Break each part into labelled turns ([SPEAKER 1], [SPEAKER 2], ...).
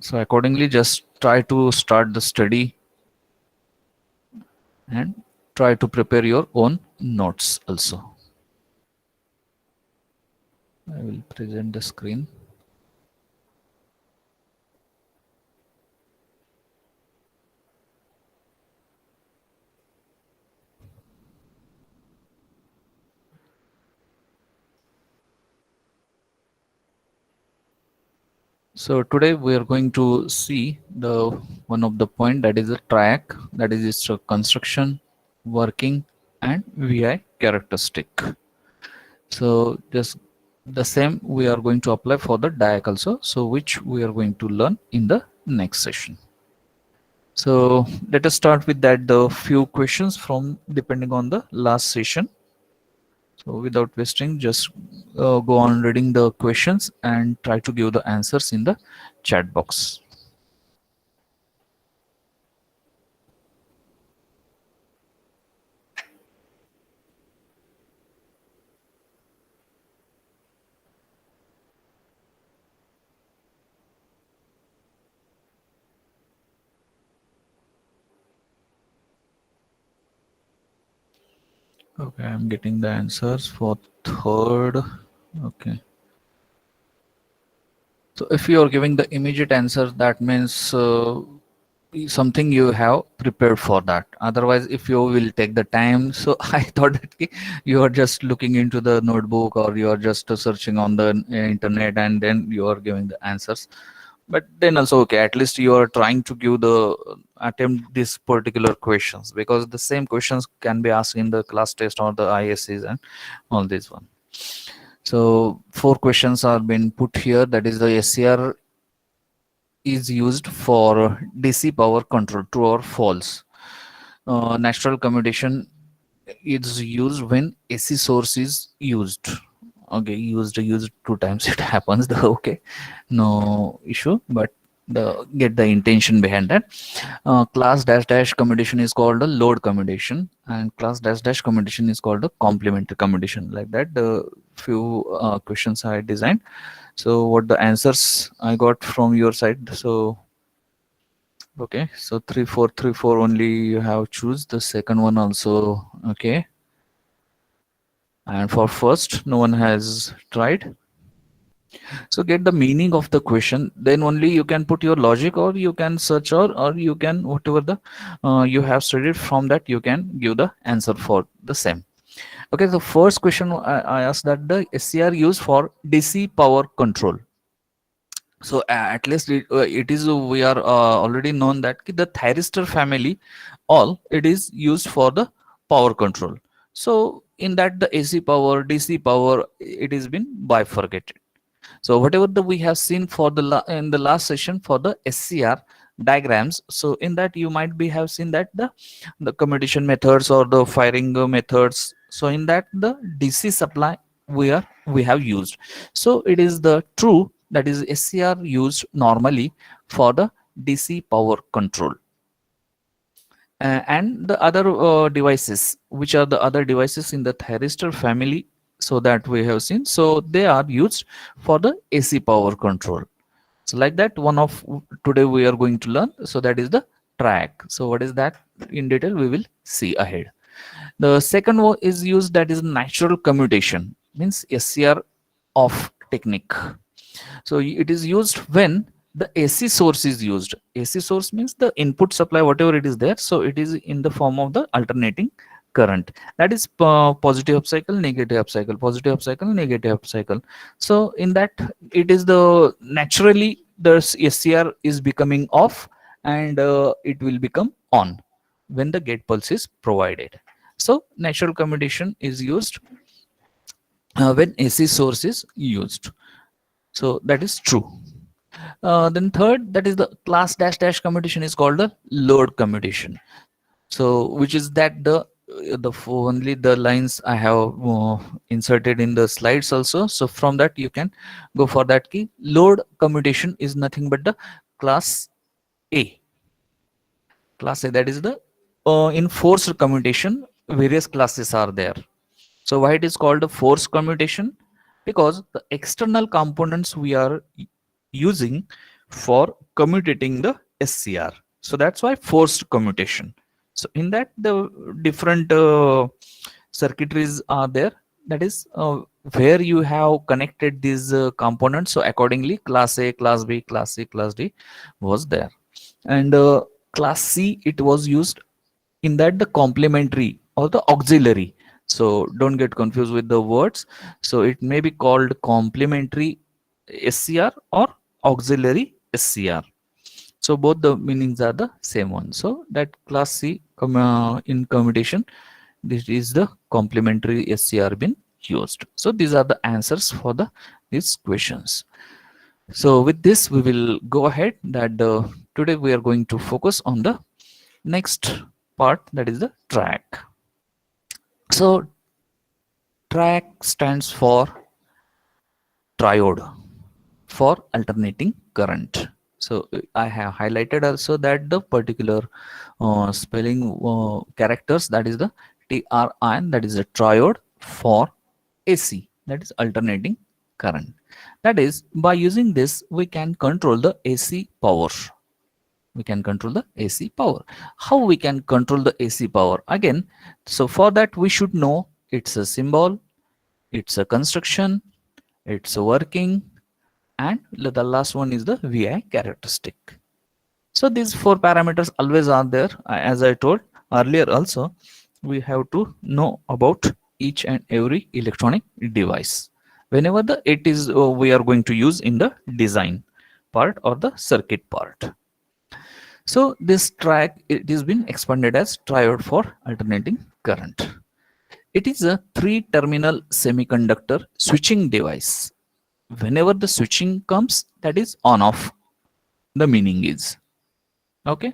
[SPEAKER 1] So accordingly, just try to start the study and try to prepare your own notes also. I will present the screen. So today we are going to see the one of the point, that is the track, that is its construction, working, and VI characteristic. So just the same we are going to apply for the DIAC also, so which we are going to learn in the next session. So let us start with that, the few questions from depending on the last session. So without wasting, just go on reading the questions and try to give the answers in the chat box. Okay, I'm getting the answers for third. Okay. So if you are giving the immediate answer, that means something you have prepared for that. Otherwise, if you will take the time, so I thought that you are just looking into the notebook, or you are just searching on the internet, and then you are giving the answers. But then also, okay, at least you are trying to give the attempt these particular questions, because the same questions can be asked in the class test or the ISCs and all this one. So 4 questions are being put here, that is the SCR is used for DC power control, true or false. Natural commutation is used when AC source is used. Okay, used 2 times it happens. Okay, no issue, but the get the intention behind that. Class dash dash commutation is called a load commutation, and class dash dash commutation is called a complementary commutation. Like that, the few questions I designed. So what the answers I got from your side? So okay, so 3434 only you have choose. The second one also okay, and for first no one has tried. So get the meaning of the question, then only you can put your logic, or you can search, or you can whatever the you have studied, from that you can give the answer for the same. Okay, the first question I asked, that the SCR used for DC power control. So at least it is we are already known that the thyristor family, all it is used for the power control. So in that, the AC power, DC power, it has been bifurcated. So whatever the we have seen for the in the last session for the SCR diagrams, so in that you might be have seen that the commutation methods or the firing methods. So in that, the DC supply we have used. So it is the true, that is SCR used normally for the DC power control. And the other devices, which are the other devices in the thyristor family, so that we have seen, so they are used for the AC power control. So like that, one of today we are going to learn, so that is the track. So what is that in detail we will see ahead. The second one is used, that is natural commutation, means SCR off technique. So it is used when the AC source is used. AC source means the input supply, whatever it is there. So it is in the form of the alternating current. That is positive upcycle, negative upcycle, positive upcycle, negative upcycle. So in that, it is the naturally the SCR is becoming off, and it will become on when the gate pulse is provided. So natural commutation is used when AC source is used. So that is true. Then third, that is the class dash dash commutation is called the load commutation. So which is that the only the lines I have inserted in the slides also. So from that you can go for that key. Load commutation is nothing but the class A. Class A, that is the in forced commutation various classes are there. So why it is called a forced commutation? Because the external components we are using for commutating the SCR. So that's why forced commutation. So in that, the different circuitries are there. That is where you have connected these components. So accordingly, class A, class B, class C, class D was there. And class C, it was used in that the complementary or the auxiliary. So don't get confused with the words. So it may be called complementary SCR or auxiliary SCR. So both the meanings are the same one. So that class C in commutation, this is the complementary SCR been used. So these are the answers for the these questions. So with this, we will go ahead that today we are going to focus on the next part, that is the track. So track stands for triode for alternating current. So I have highlighted also that the particular spelling characters, that is the TRI, that is a triode for AC, that is alternating current. That is, by using this we can control the AC power. We can control the AC power. How we can control the AC power? Again, so for that we should know it's a symbol, it's a construction, it's a working, and the last one is the VI characteristic. So these four parameters always are there. As I told earlier also, we have to know about each and every electronic device whenever the it is we are going to use in the design part or the circuit part. So this track, it has been expanded as triode for alternating current. It is a three-terminal semiconductor switching device. Whenever the switching comes, that is on off. The meaning is okay.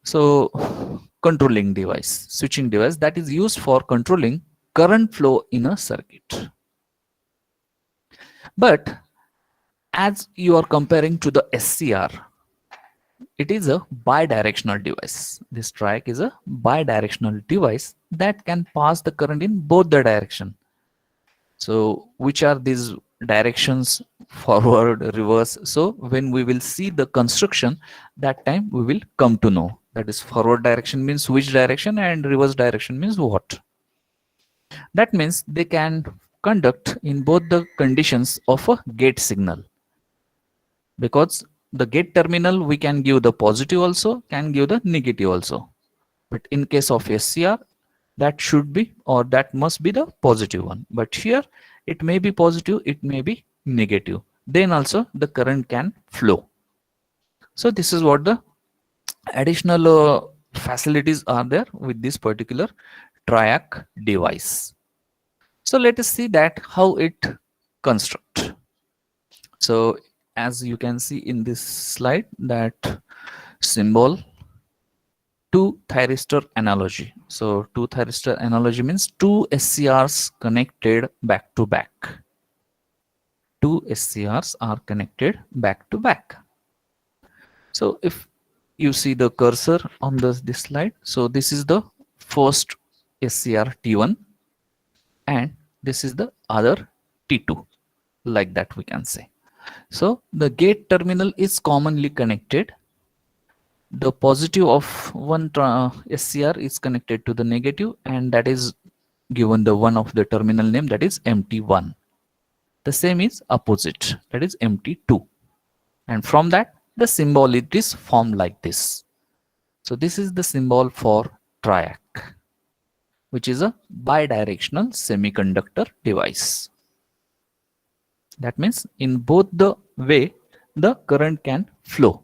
[SPEAKER 1] So controlling device, switching device, that is used for controlling current flow in a circuit. But as you are comparing to the SCR, it is a bidirectional device. This track is a bidirectional device that can pass the current in both the direction. So which are these directions? Forward, reverse. So when we will see the construction, that time we will come to know. That is, forward direction means which direction and reverse direction means what. That means they can conduct in both the conditions of a gate signal, because the gate terminal we can give the positive also, can give the negative also. But in case of SCR, that should be or that must be the positive one. But here it may be positive, it may be negative. Then also the current can flow. So this is what the additional facilities are there with this particular triac device. So let us see that how it construct. So as you can see in this slide, that symbol two thyristor analogy. So two thyristor analogy means two SCRs connected back to back. Two SCRs are connected back to back. So if you see the cursor on this slide, so this is the first SCR T1 and this is the other T2, like that we can say. So the gate terminal is commonly connected. The positive of one SCR is connected to the negative, and that is given the one of the terminal name, that is MT1. The same is opposite, that is MT2. And from that, the symbol it is formed like this. So this is the symbol for triac, which is a bidirectional semiconductor device. That means in both the way, the current can flow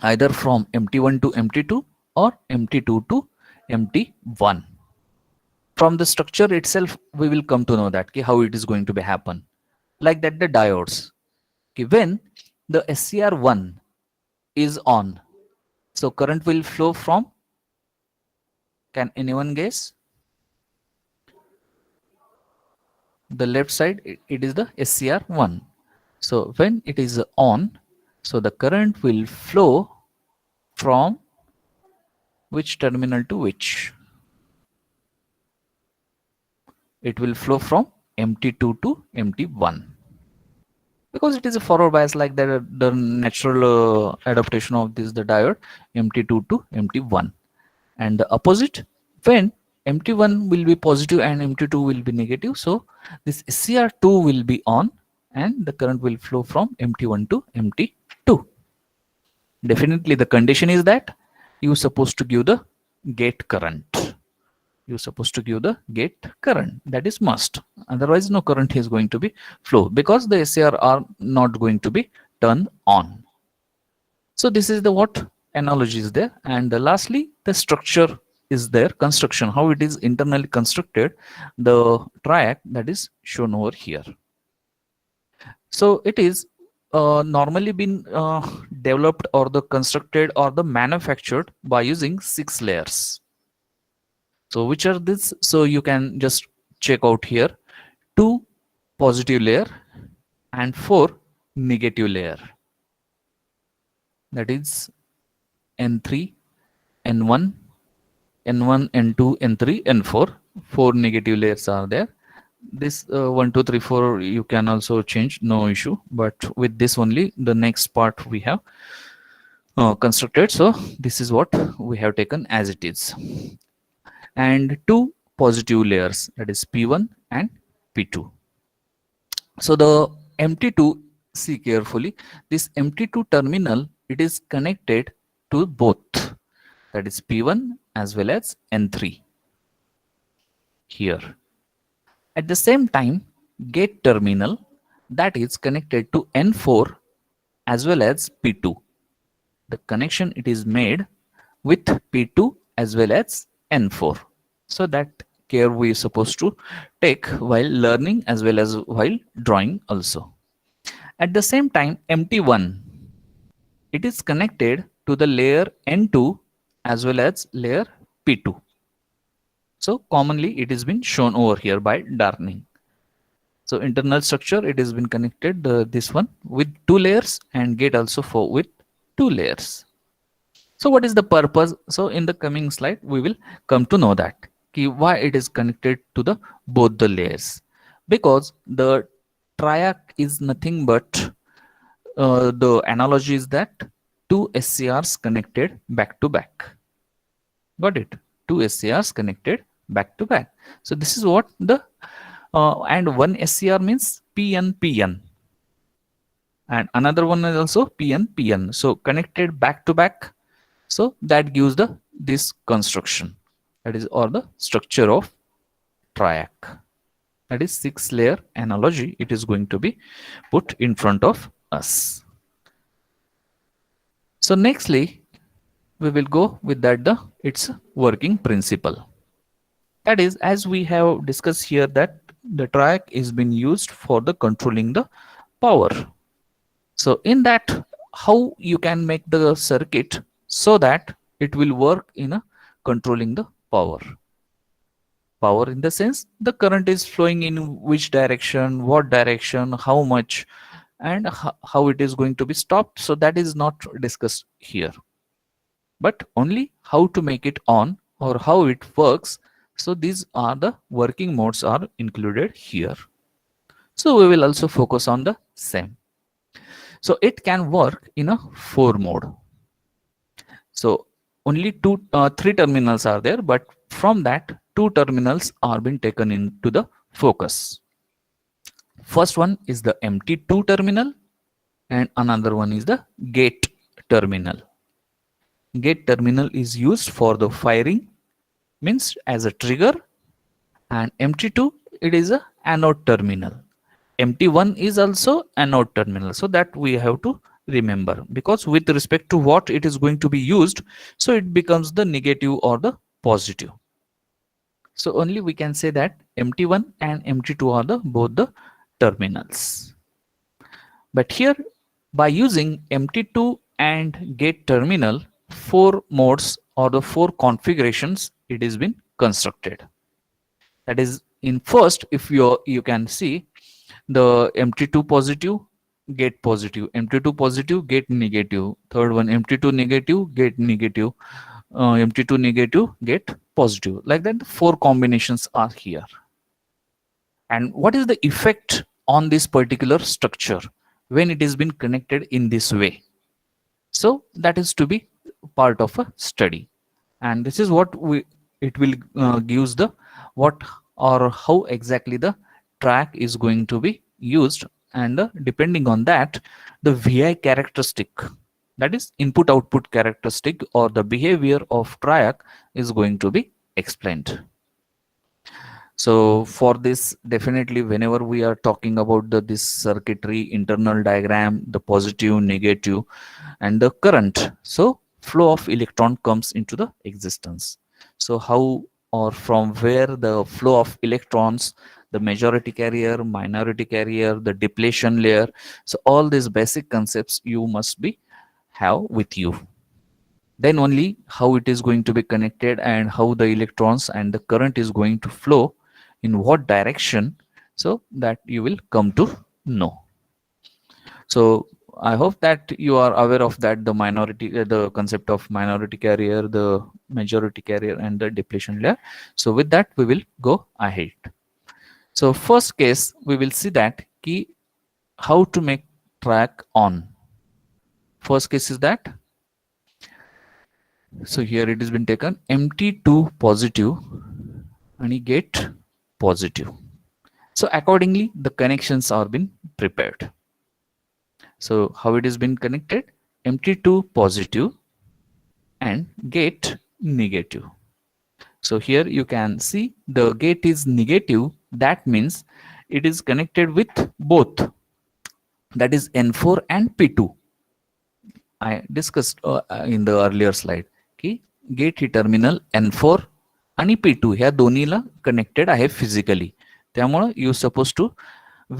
[SPEAKER 1] either from MT1 to MT2 or MT2 to MT1. From the structure itself, we will come to know that how it is going to be happen. Like that, the diodes. When the SCR1 is on, so current will flow from, can anyone guess? The left side, it is the SCR1. So when it is on, so the current will flow from which terminal to which? It will flow from MT2 to MT1. because it is a forward bias, like the natural adaptation of this the diode MT2 to MT1. And the opposite, when MT1 will be positive and MT2 will be negative, so this SCR2 will be on and the current will flow from MT1 to MT2. Definitely the condition is that you supposed to give the gate current. You're supposed to give the gate current. That is must. Otherwise, no current is going to be flow because the SCR are not going to be turned on. So this is the what analogy is there. And lastly, the structure is there, construction, how it is internally constructed, the triac that is shown over here. So it is normally been developed or the constructed or the manufactured by using 6 layers. So which are this? So you can just check out here, 2 positive layer and 4 negative layer. That is N3, N1, N1, N2, N3, N4. 4 negative layers are there. This 1, 2, 3, 4 you can also change, no issue. But with this only, the next part we have constructed. So this is what we have taken as it is. And 2 positive layers, that is P1 and P2. So the MT2, see carefully, this MT2 terminal, it is connected to both, that is P1 as well as N3 here. At the same time, gate terminal, that is connected to N4 as well as P2. The connection it is made with P2 as well as N4. So that care we are supposed to take while learning as well as while drawing also. At the same time, MT1, it is connected to the layer N2 as well as layer P2. So commonly it has been shown over here by darkening. So internal structure, it has been connected this one with 2 layers and gate also with 2 layers. So what is the purpose? So in the coming slide, we will come to know that why it is connected to the both the layers. Because the triac is nothing but the analogy is that 2 SCRs connected back to back. Got it? 2 SCRs connected back to back. So this is what the and one SCR means PN. And another one is also PN. So connected back to back. So that gives the this construction, that is or the structure of triac. That is 6 layer analogy. It is going to be put in front of us. So nextly, we will go with that its working principle. That is, as we have discussed here, that the triac is being used for the controlling the power. So in that, how you can make the circuit so that it will work in a controlling the power. Power in the sense the current is flowing in which direction, what direction, how much, and how it is going to be stopped. So that is not discussed here, but only how to make it on or how it works. So these are the working modes are included here. So we will also focus on the same. So it can work in a 4 mode. So only 3 terminals are there, but from that 2 terminals are being taken into the focus. First one is the MT2 terminal and another one is the gate terminal. Gate terminal is used for the firing, means as a trigger, and MT2 it is a anode terminal. MT1 is also anode terminal, so that we have to remember, because with respect to what it is going to be used, so it becomes the negative or the positive. So only we can say that MT1 and MT2 are the both the terminals. But here, by using MT2 and gate terminal, 4 modes or the 4 configurations it has been constructed. That is, in first, if you can see the MT2 positive, gate positive, MT2 positive, gate negative. Third one, MT2 negative, gate negative, MT2 negative, gate positive. Like that, the 4 combinations are here. And what is the effect on this particular structure? when it has been connected in this way. So that is to be part of a study, and this is what we it will gives the what or how exactly the track is going to be used, and depending on that, the VI characteristic, that is input output characteristic, or the behavior of track is going to be explained. So for this, definitely whenever we are talking about this circuitry internal diagram, the positive, negative, and the current, so flow of electron comes into the existence. So how or from where the flow of electrons, the majority carrier, minority carrier, the depletion layer, so all these basic concepts you must be have with you. Then only how it is going to be connected, and how the electrons and the current is going to flow in what direction, so that you will come to know. So I hope that you are aware of that, the minority the concept of minority carrier, the majority carrier, and the depletion layer. So with that we will go ahead. So first case we will see that key how to make track on. First case is that, so here it has been taken empty to positive and get positive. So accordingly the connections are been prepared. So how it has been connected, empty to positive and gate negative. So here you can see the gate is negative, that means it is connected with both, that is N4 and P2. I discussed in the earlier slide की gate ही terminal N4 आणि P2 ह्या दोन्हीला connected आहे physically. त्यामुळे you suppose to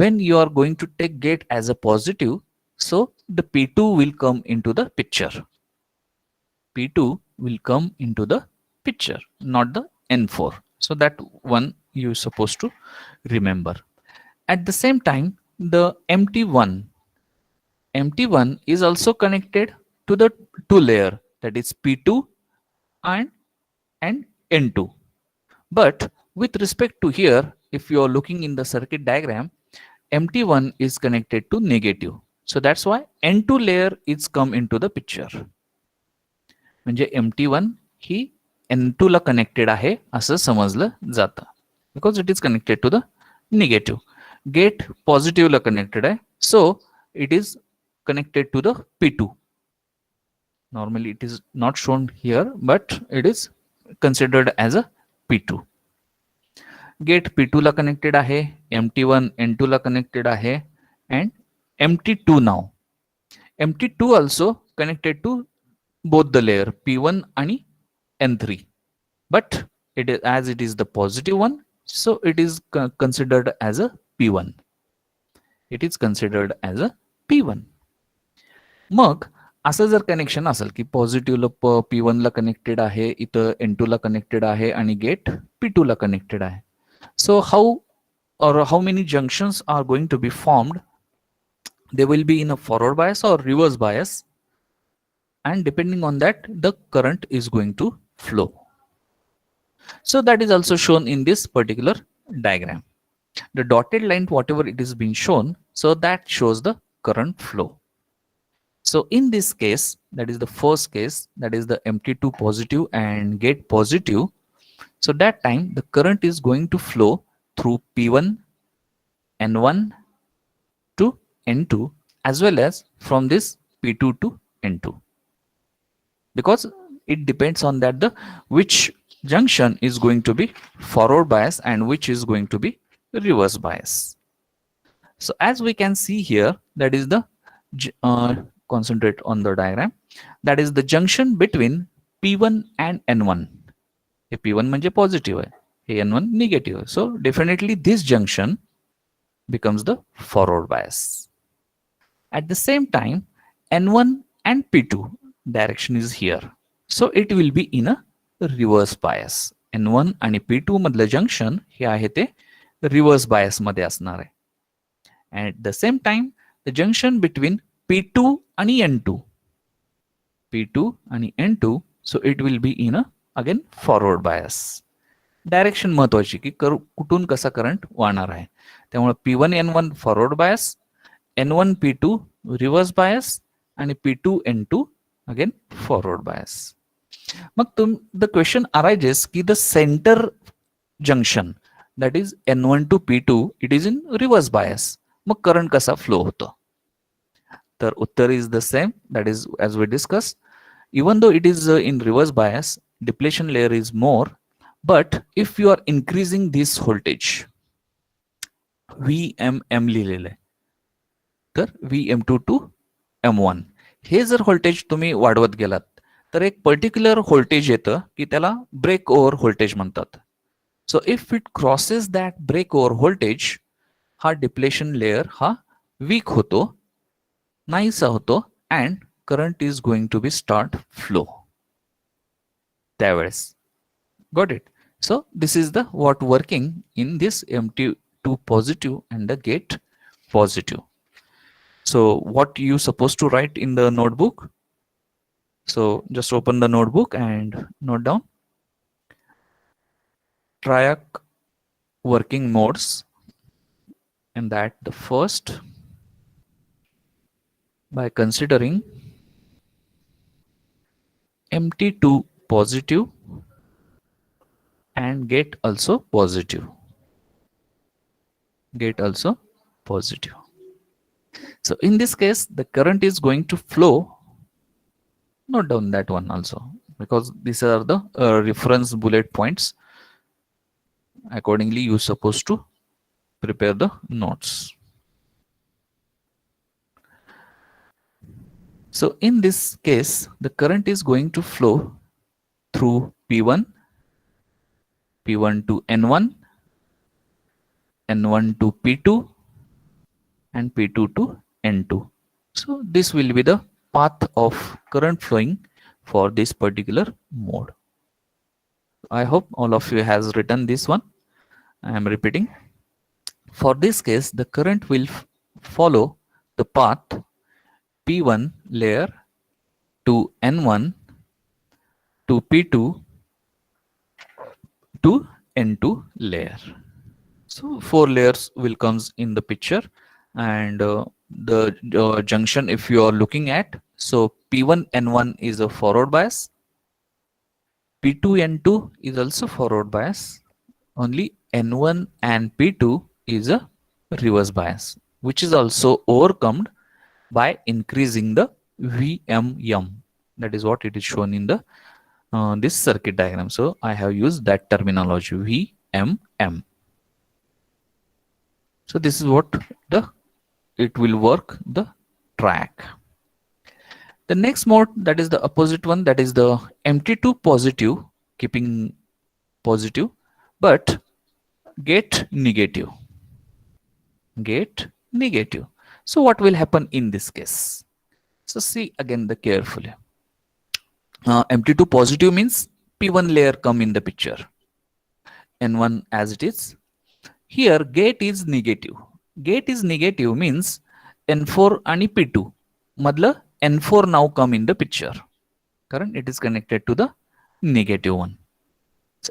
[SPEAKER 1] when you are going to take gate as a positive, so the P2 will come into the picture. P2 will come into the picture, not the N4. So that one you supposed to remember. At the same time, the empty one is also connected to the two layer, that is P2 and N2. But with respect to here, if you are looking in the circuit diagram, empty one is connected to negative. So that's why N2 layer is come into the picture. म्हणजे MT1 ही N2 ला connected आहे असं समजलं जातं, because it is connected to the negative. Gate positive ला connected आहे, so it is connected to the P2. Normally it is not shown here, but it is considered as a P2. Gate P2 ला connected आहे, MT1 N2 ला connected आहे, and MT2 now. MT2 also connected to both the layer P1 and N3. But it is, as it is the positive one, so it is considered as a P1. It is considered as a P1. मग असं जर connection असेल की पॉझिटिव्हला P1 ला connected आहे, इथं N2 ला connected आहे आणि gate P2 ला connected आहे. So how many junctions are going to be formed? They will be in a forward bias or reverse bias, and depending on that the current is going to flow. So that is also shown in this particular diagram. The dotted line, whatever it is being shown, so that shows the current flow. So in this case, that is the first case, that is the MT2 positive and gate positive. So that time the current is going to flow through P1, N1 to N2, as well as from this P2 to N2, because it depends on that the which junction is going to be forward bias and which is going to be reverse bias. So as we can see here, that is the concentrate on the diagram, that is the junction between P1 and N1. हे P1 म्हणजे positive आहे, हे N1 negative आहे. So definitely this junction becomes the forward bias. At the same time, N1 and P2 direction is here, so it will be in a reverse bias. N1 आणि P2 मधलं junction हे आहे ते reverse bias मध्ये असणार आहे. And at the same time, the junction between P2 and N2, P2 and N2, so it will be in a again forward bias. Direction महत्वाची की कुठून कसा करंट वाहणार आहे. त्यामुळे P1 N1 forward bias, N1 P2 reverse bias and P2 N2 again forward bias. Mug the question arises की the center junction that is N1 to P2 it is in reverse bias. Mug current कसा flow होतो? तर उत्तर is the same, that is as we discussed. Even though it is in reverse bias, depletion layer is more, but if you are increasing this voltage VMM लिहिलेलं आहे तर VM2 to M1 हे जर voltage तुम्ही वाढवत गेलात तर एक particular voltage येतं की त्याला ब्रेक ओव्हर व्होल्टेज म्हणतात. So if it crosses that break over voltage हा डिप्लेशन लेयर हा वीक होतो, नाहीसा होतो and current is going to be start flow त्यावेळेस. Got it? So this is the what working in this MT2 positive and the gate positive. So what you supposed to write in the notebook? So just open the notebook and note down triac working modes, and that the first by considering MT2 positive and gate also positive. Gate also positive. So in this case, the current is going to flow. Note down that one also, because these are the reference bullet points. Accordingly, you supposed to prepare the notes. So in this case, the current is going to flow through P1, P1 to N1, N1 to P2, and P2 to N2. So this will be the path of current flowing for this particular mode. I hope all of you has written this one. I am repeating. For this case, the current will follow the path P1 layer to N1 to P2 to N2 layer. So 4 layers will comes in the picture, and the junction if you are looking at, so P1 N1 is a forward bias, P2 N2 is also forward bias, only N1 and P2 is a reverse bias, which is also overcome by increasing the VMM. That is what it is shown in the this circuit diagram. So I have used that terminology VMM. So this is what it will work the track. The next mode, that is the opposite one, that is the MT2 positive, keeping positive, but gate negative. Gate negative. So what will happen in this case? So see again the carefully. MT2 positive means P1 layer come in the picture, N1 as it is. Here gate is negative. Gate is negative means N4 and P2 madla N4 now come in the picture. Current it is connected to the negative one.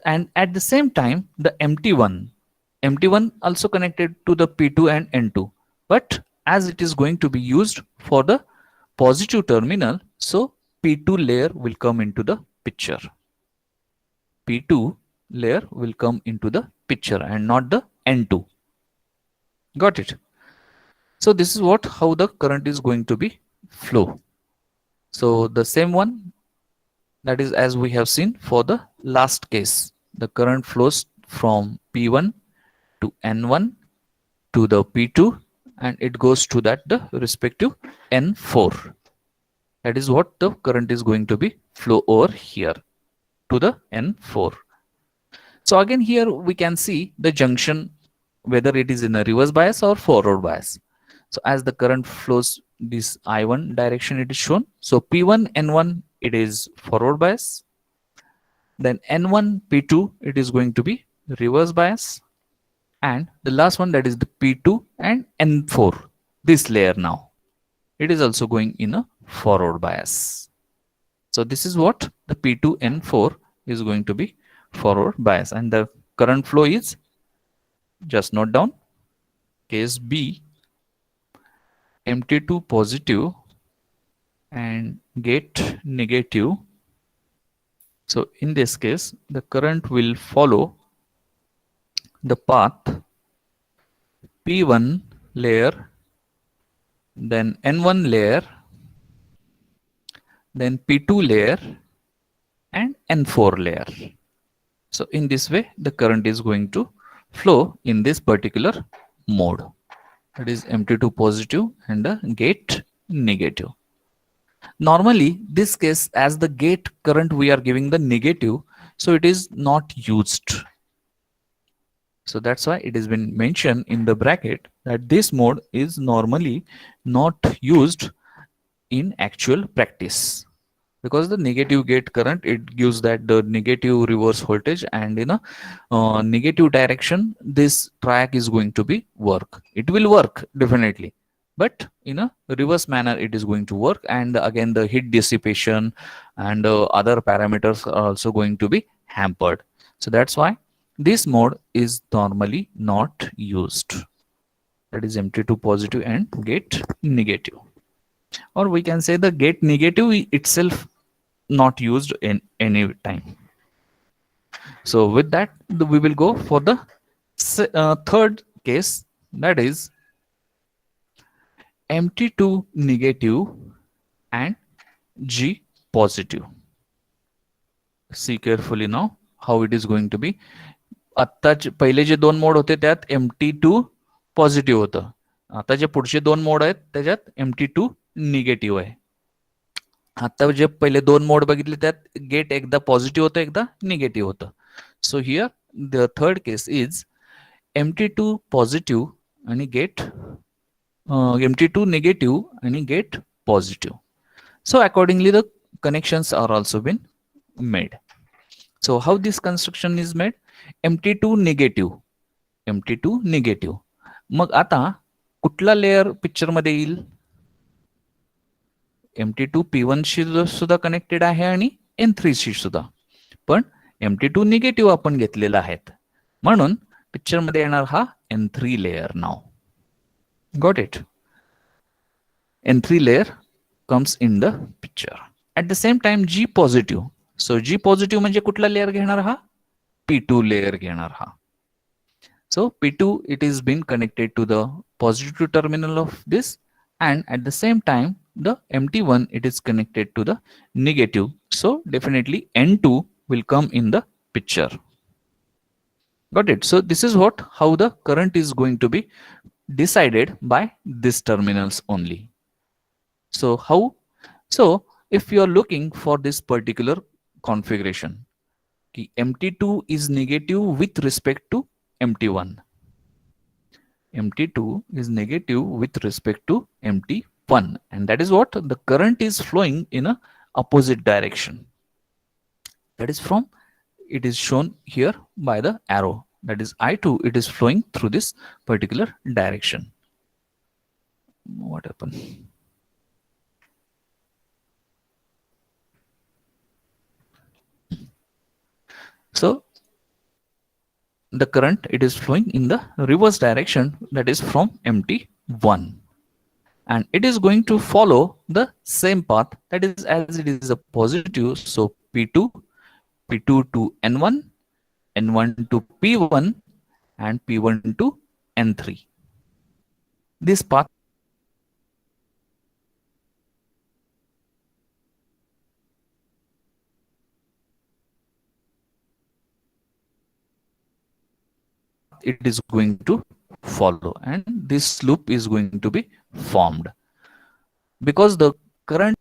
[SPEAKER 1] And at the same time the MT1 also connected to the P2 and N2, but as it is going to be used for the positive terminal, so P2 layer will come into the picture. P2 layer will come into the picture and not the N2. Got it? So this is how the current is going to be flow. So the same one, that is as we have seen for the last case, the current flows from P1 to N1 to the P2 and it goes to that the respective N4. That is what the current is going to be flow over here to the N4. So again here we can see the junction, whether it is in a reverse bias or forward bias. So as the current flows this I1 direction it is shown. So P1 N1 it is forward bias. Then N1 P2 it is going to be reverse bias. And the last one, that is the P2 and N4. This layer now, it is also going in a forward bias. So this is what the P2 N4 is going to be forward bias, and the current flow is, just note down, case B, MT2 positive and gate negative. So in this case, the current will follow the path P1 layer, then N1 layer, then P2 layer, and N4 layer. So in this way, the current is going to flow in this particular mode. That is MT2 positive and the gate negative. Normally, this case, as the gate current we are giving the negative, so it is not used. So that's why it has been mentioned in the bracket that this mode is normally not used in actual practice, because the negative gate current, it gives that the negative reverse voltage, and in a negative direction this track is going to be work. It will work definitely, but in a reverse manner it is going to work, and again the heat dissipation and other parameters are also going to be hampered. So that's why this mode is normally not used. That is MT2 positive and gate negative, or we can say the gate negative itself not used in any time. So with that, we will go for the third case, that is MT2 negative and G positive. See carefully now how it is going to be. आता पहिले जे दोन mode होते त्यात MT2 positive होतं. आता जे पुढचे दोन mode आहेत त्याच्यात MT2 निगेटिव्ह आहे. आता जे पहिले दोन मोड बघितले त्यात गेट एकदा पॉझिटिव्ह होतं एकदा निगेटिव्ह होतं. So here the third case is MT2 positive आणि gate MT2 negative and get positive. So accordingly the connections are also been made. So how this construction is made? MT2 negative, MT2 negative. मग आता कुठला layer picture मध्ये येईल? MT2 P1 she सुद्धा connected आहे आणि N3 she सुद्धा, पण MT2 negative आपण घेतलेला आहेत म्हणून पिक्चर मध्ये येणार हा N3 layer. Now got it. N3 layer comes in the picture. At the same time G positive. So G positive म्हणजे कुठला लेअर घेणार हा? P2 layer घेणार हा. So P2, it is been connected to the positive terminal of this, and at the same time the MT1, it is connected to the negative. So definitely N2 will come in the picture. Got it? So this is what how the current is going to be decided by these terminals only. So how? So if you are looking for this particular configuration, MT2 is negative with respect to MT1. MT2 is negative with respect to MT1, and that is what the current is flowing in a opposite direction. That is from, it is shown here by the arrow, that is I2, it is flowing through this particular direction. What happened? So the current, it is flowing in the reverse direction, that is from MT1, and it is going to follow the same path, that is as it is a positive. So P2, P2 to N1, N1 to P1, and P1 to N3. This path, it is going to follow, and this loop is going to be formed because the current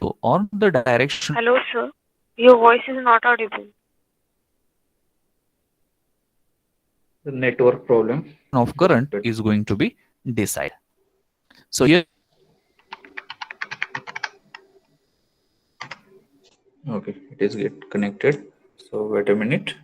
[SPEAKER 1] or the direction
[SPEAKER 2] Hello, sir. Your voice is not audible.
[SPEAKER 1] the network problem of current is going to be decided. So here, okay, it is get connected. So wait a minute.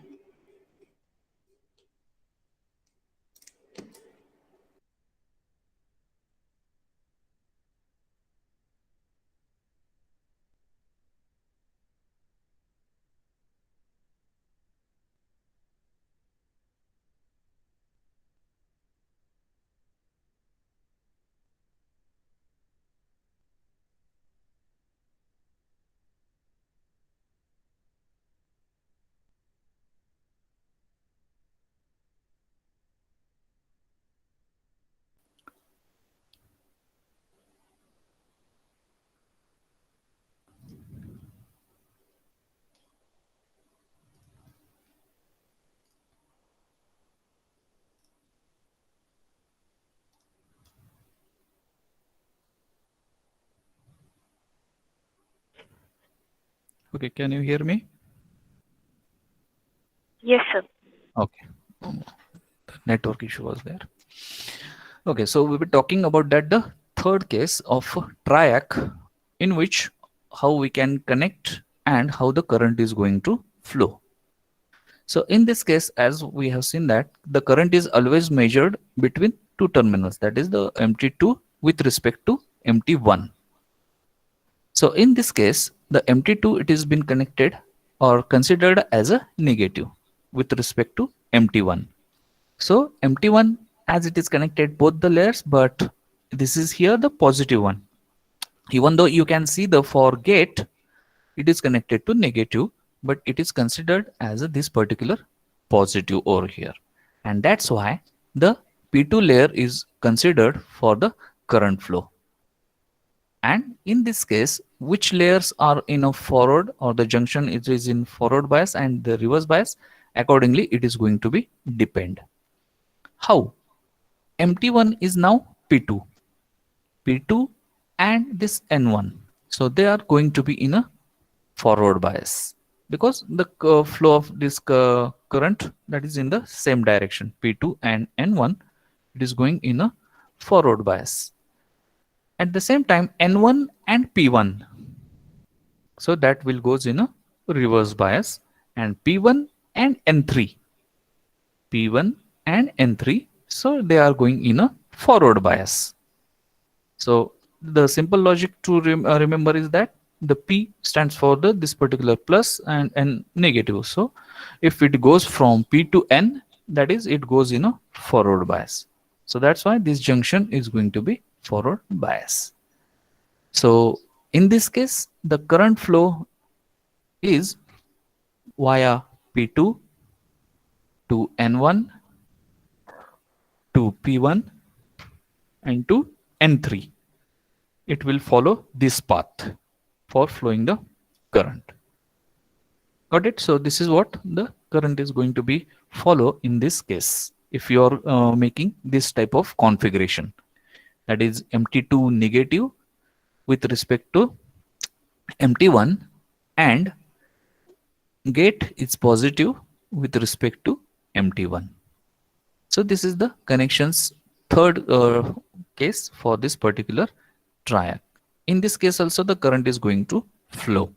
[SPEAKER 1] Okay, can you hear me?
[SPEAKER 2] Yes, sir.
[SPEAKER 1] Okay, network issue was there. Okay, so we were talking about that the third case of triac, in which how we can connect and how the current is going to flow. So in this case, as we have seen that the current is always measured between two terminals, that is the MT2 with respect to MT1. So in this case, the MT2 it is been connected or considered as a negative with respect to MT1. So MT1 as it is connected both the layers, but this is here the positive one. Even though you can see the for gate, it is connected to negative, but it is considered as a, this particular positive over here. And that's why the P2 layer is considered for the current flow. And in this case, which layers are in a forward or the junction it is in forward bias and the reverse bias, accordingly it is going to be depend. How? MT1 is now P2, P2 and this N1. So they are going to be in a forward bias because the flow of this current that is in the same direction, P2 and N1, it is going in a forward bias. At the same time, N1 and P1, so that will goes in a reverse bias, and P1 and N3, P1 and N3, so they are going in a forward bias. So the simple logic to remember is that the P stands for the this particular plus and N negative. So if it goes from P to N, that is it goes in a forward bias. So that's why this junction is going to be forward bias. So in this case, the current flow is via P2 to N1 to P1 and to N3. It will follow this path for flowing the current. Got it? So this is what the current is going to be follow in this case. If you are making this type of configuration, that is MT2 negative with respect to MT1 and gate is positive with respect to MT1. So this is the connections third case for this particular triac. In this case also the current is going to flow,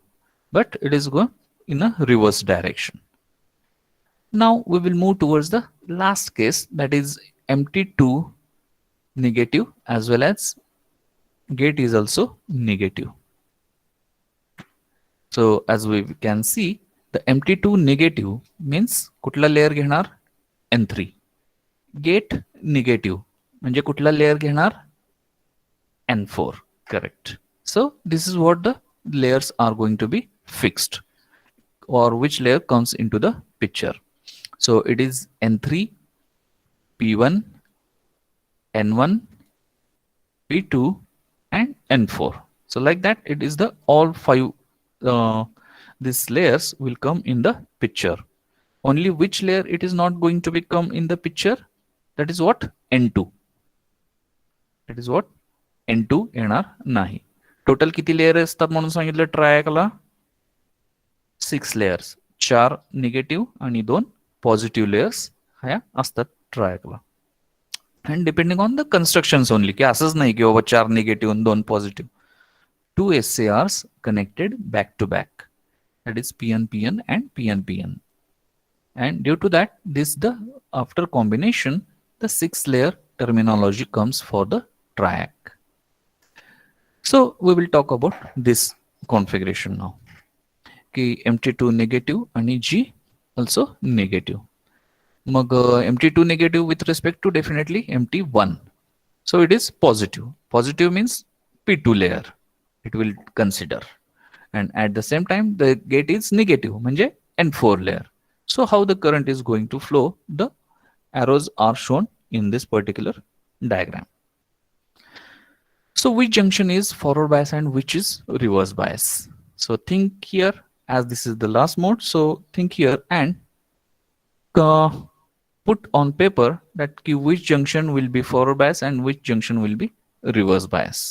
[SPEAKER 1] but it is going in a reverse direction. Now we will move towards the last case, that is MT2 negative as well as gate is also negative. So as we can see, the MT2 negative means कुठला layer घेणार N3. Gate negative म्हणजे कुठला layer घेणार N4. Correct. So this is what the layers are going to be fixed, or which layer comes into the picture. So it is N3, P1, N1, P2 and N4. So like that it is the all five these layers will come in the picture. Only which layer it is not going to become in the picture, that is what N2. That is what N2 येणार नाही. Total किती layer असतात म्हणून सांगितलं ट्रायंगलला? 6 layers. 4 negative आणि 2 positive layers ह्या असतात ट्रायंगलला. And depending on the constructions only, की असंच नाही की बाबा 4 निगेटिव्ह आणि 2 positive. 2 SARs connected back to back. That is PN and PN. And due to that, after combination, the 6-layer terminology comes for the triac. So we will talk about this configuration now. की MT2 negative आणि G also negative. Mug MT2 negative with respect to definitely MT1. So it is positive. Positive means P2 layer it will consider. And at the same time the gate is negative म्हणजे N4 layer. So how the current is going to flow, the arrows are shown in this particular diagram. So which junction is forward bias and which is reverse bias? So think here, as this is the last mode, so think here and put on paper that which junction will be forward bias and which junction will be reverse bias.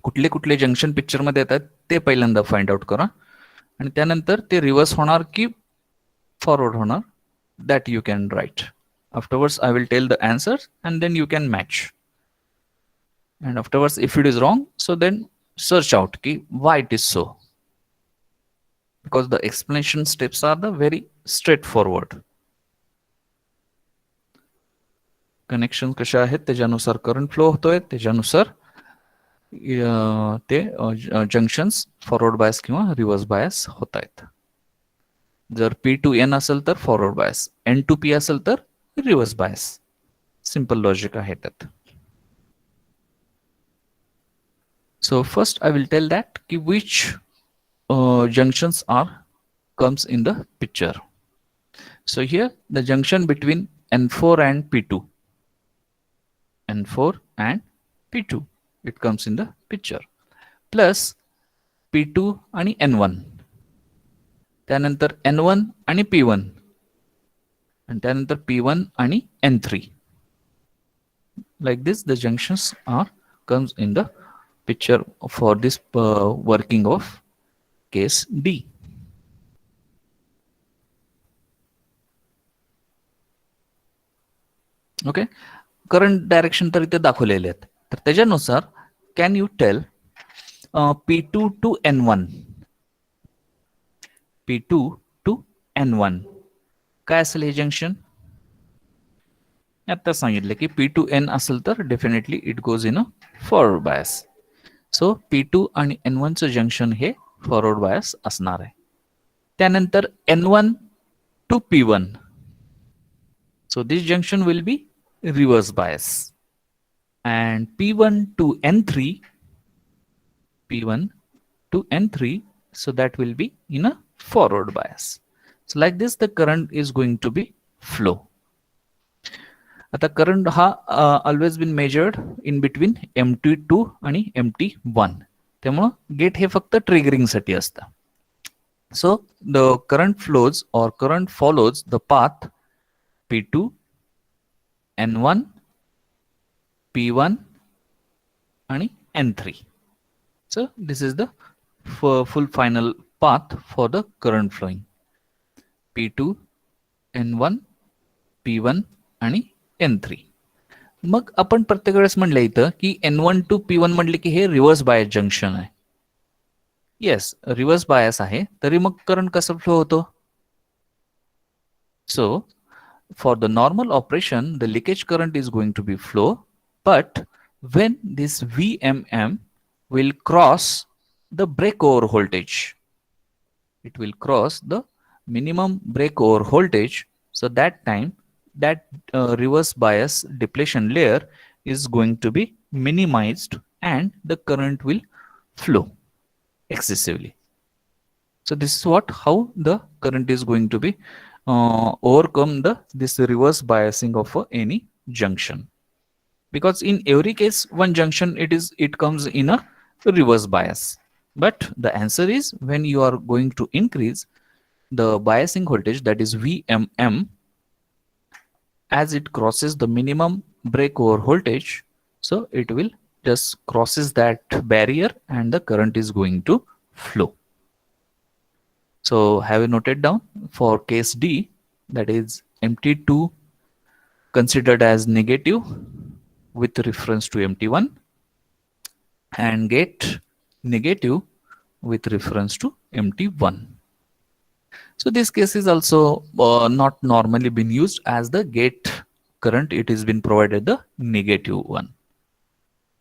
[SPEAKER 1] कुठले कुठले junction picture मध्ये येतात ते पहिल्यांदा find out करा आणि त्यानंतर ते रिव्हर्स होणार की फॉरवर्ड होणार, that you can write. Afterwards I will tell the answers and then you can match. And afterwards if it is wrong, so then search out ki why it is so, because the explanation steps are the very straightforward. Connection कशा आहेत त्याच्यानुसार current flow होतोय, त्याच्यानुसार ते junctions forward bias किंवा reverse bias होत आहेत. जर P2N असेल तर फॉरवर्ड बायस, N2P असेल तर रिव्हर्स बायस. सिंपल लॉजिक आहे त्यात. So first I will tell that which junctions comes in the picture. So here the junction between N4 and P2. N4 and P2 it comes in the picture. Plus P2 आणि N1. त्यानंतर N1 आणि P1. आणि त्यानंतर P1 आणि N3. Like this the junctions comes in the picture for this working of case D. Okay, current direction तर इथे दाखवलेले आहेत. तर त्याच्यानुसार can you tell P2 to N1, P2 to N1 काय असेल हे जंक्शन? आता सांगितलं की P2N असेल तर definitely it goes in a forward bias. So P2 आणि N1 चं जंक्शन हे फॉरवर्ड बायस असणार आहे. त्यानंतर N1 to P1, so this junction will be reverse bias. And P1 to N3, P1 to N3, so that will be in a forward bias. So like this the current is going to be flow. आता current हा always been measured in between MT2 आणि MT1. त्यामुळं gate हे फक्त triggering साठी असतं. So the current flows और current follows the path P2, N1, P1 आणि N3. So this is the full final path for the current flowing. P2, N1, P1 आणि N3. मग आपण प्रत्येक वेळेस म्हणलं इथं की N1 to P1 म्हणले की हे रिव्हर्स बायस जंक्शन आहे. येस, रिव्हर्स बायस आहे, तरी मग करंट कसं फ्लो होतो? So for the normal operation the leakage current is going to be flow, but when this VMM will cross the breakover voltage, it will cross the minimum breakover voltage, so that time that reverse bias depletion layer is going to be minimized and the current will flow excessively. So this is how the current is going to be overcome this reverse biasing of any junction, because in every case one junction it comes in a reverse bias. But the answer is when you are going to increase the biasing voltage, that is VMM, as it crosses the minimum breakover voltage, so it will just crosses that barrier and the current is going to flow. So have you noted down for case D, that is MT2 considered as negative with reference to MT1 and gate negative with reference to MT1. So this case is also not normally been used, as the gate current, it has been provided the negative one.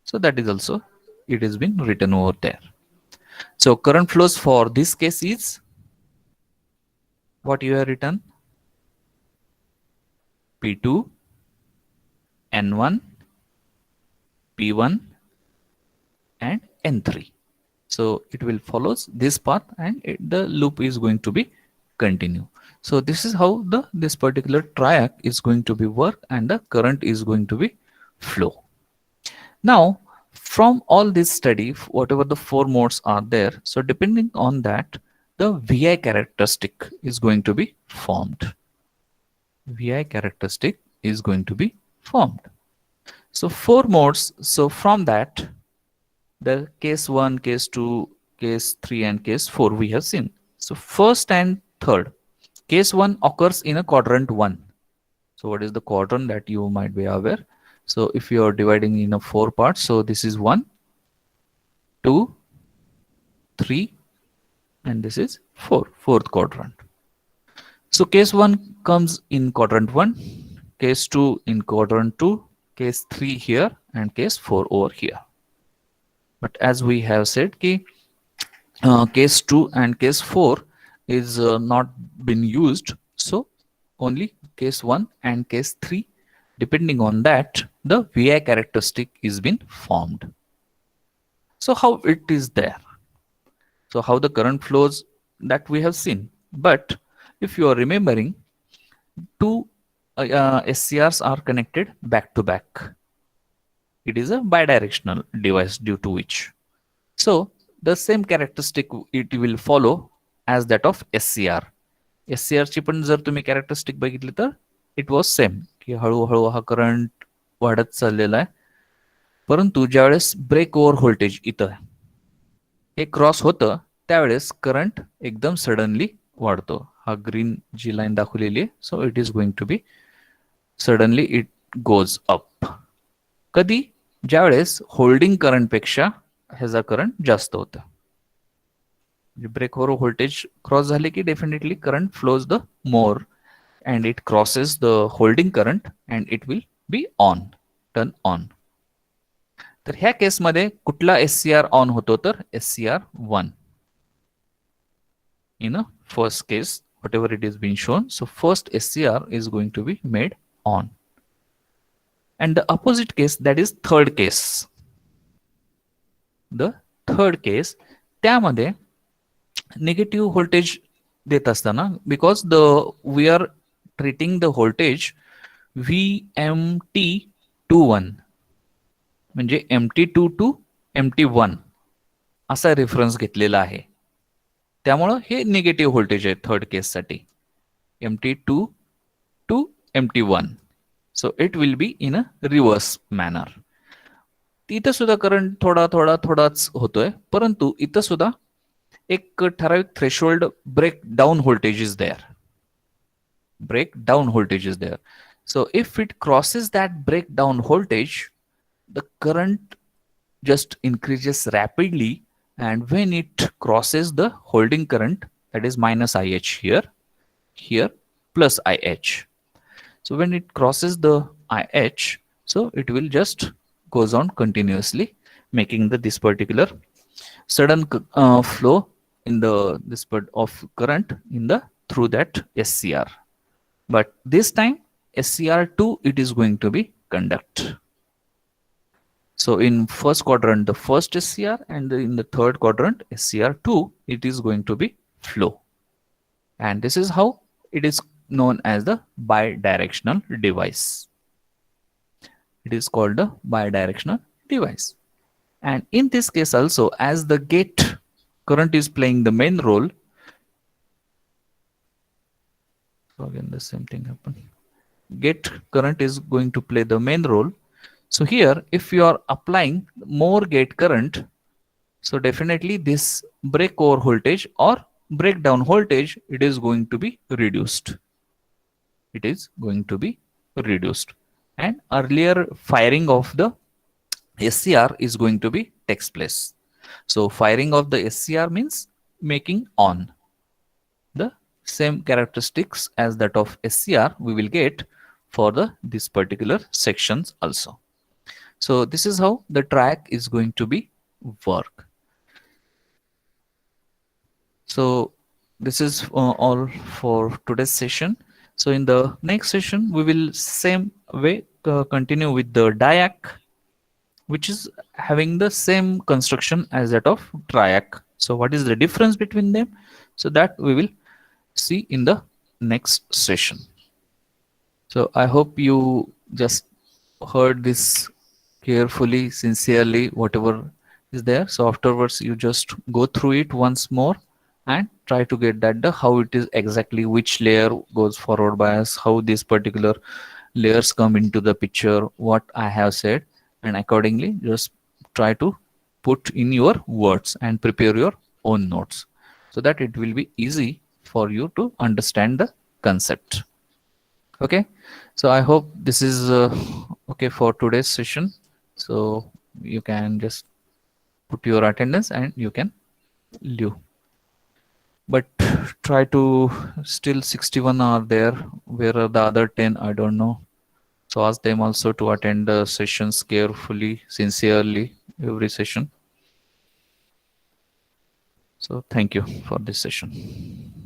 [SPEAKER 1] So that is also, it has been written over there. So current flows for this case is what you have written: P2, N1, P1 and N3. So it will follows this path and the loop is going to be continue. So this is how this particular triac is going to be work and the current is going to be flow. Now from all this study, whatever the four modes are there, so depending on that, the VI characteristic is going to be formed. VI characteristic is going to be formed. So four modes. So from that, the case 1, case 2, case 3 and case 4 we have seen. So first and third, case 1 occurs in a quadrant 1. So what is the quadrant that you might be aware? So if you are dividing in a 4 parts, so this is 1, 2, 3 and this is 4, fourth quadrant. So case 1 comes in quadrant 1, case 2 in quadrant 2, case 3 here and case 4 over here. But as we have said, case 2 and case 4 is not been used, so only case 1 and case 3, depending on that, the VI characteristic is been formed. So how it is there? So how the current flows, that we have seen. But if you are remembering, two SCRs are connected back to back. It is a bidirectional device, due to which, so the same characteristic it will follow as that of SCR. SCR ची पण जर तुम्ही characteristic बघितली तर it was same, की हळूहळू हा current वाढत चाललेला आहे, परंतु ज्यावेळेस ब्रेक ओव्हर व्होल्टेज इथं हे क्रॉस होतं त्यावेळेस करंट एकदम सडनली वाढतो. हा ग्रीन जी लाईन दाखवलेली आहे, so it is going to be suddenly it goes up. कधी? ज्यावेळेस होल्डिंग करंट पेक्षा ह्याचा करंट जास्त होतं. ब्रेक ओव्हर व्होल्टेज क्रॉस झाले की definitely current flows the more and it crosses the holding current and it will be on, turn on. तर ह्या केस मध्ये कुठला SCR ऑन होतो तर SCR 1 in a first case, whatever it is being shown. So first SCR is going to be made on, and the opposite case, that is third case. The third case, त्यामध्ये negative voltage देत असताना, because we are treating the voltage VMT21 म्हणजे MT2 to MT1 असा reference घेतलेला आहे, त्यामुळे हे negative voltage आहे third case साठी, MT2 to MT1. So it will be in a reverse manner. इथं सुद्धा करंट थोडाच होतोय, परंतु इथं सुद्धा एक ठराविक threshold breakdown voltage is there. Breakdown voltage is there. So if it crosses that breakdown voltage, the current just increases rapidly, and when it crosses the holding current, that is minus IH here plus IH. So when it crosses the IH, so it will just goes on continuously, making this particular sudden flow in this part of current in the through that SCR. But this time SCR2 it is going to be conduct. So in first quadrant the first SCR, and in the third quadrant SCR2 it is going to be flow, and this is how it is known as the bidirectional device. It is called the bidirectional device. And in this case also, as the gate current is playing the main role, So again, the same thing happen. Get current is going to play the main role. So here, if you are applying more gate current, so definitely this breakover voltage or breakdown voltage, it is going to be reduced. It is going to be reduced. And earlier firing of the SCR is going to be takes place. So firing of the SCR means making on. The same characteristics as that of SCR we will get for the this particular sections also. So this is how the track is going to be work. So this is all for today's session. So in the next session we will same way continue with the diac, which is having the same construction as that of triac. So what is the difference between them? So that we will see in the next session. So I hope you just heard this carefully, sincerely, whatever is there. So afterwards, you just go through it once more and try to get that the how it is exactly, which layer goes forward bias, how these particular layers come into the picture, what I have said, and accordingly just try to put in your words and prepare your own notes so that it will be easy for you to understand the concept. Okay, so I hope this is okay for today's session. So you can just put your attendance and you can leave, but try to still 61 are there. Where are the other 10? I don't know. So ask them also to attend the sessions carefully, sincerely, every session. So thank you for this session.